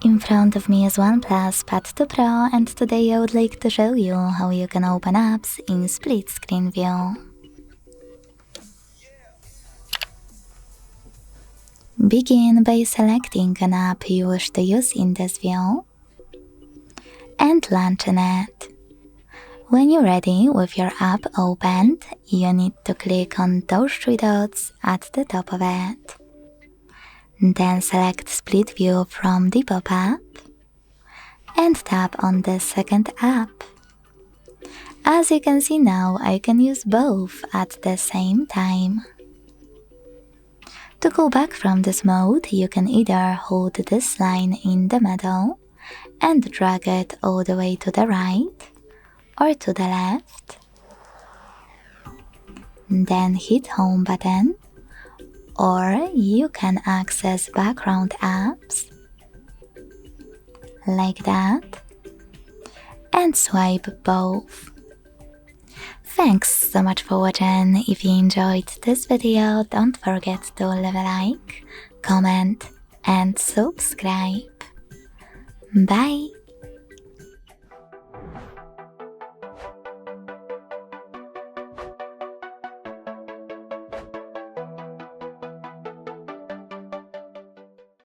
In front of me is OnePlus Pad 2 Pro, and today I would like to show you how you can open apps in split screen view. Begin by selecting an app you wish to use in this view and launching it. When you're ready with your app opened, you need to click on those three dots at the top of it. Then select Split View from the pop-up and tap on the second app. As you can see now, I can use both at the same time. To go back from this mode, you can either hold this line in the middle and drag it all the way to the right or to the left. Then hit Home button, or you can access background apps like that and swipe both. Thanks so much for watching. If you enjoyed this video, don't forget to leave a like, comment and subscribe. Bye!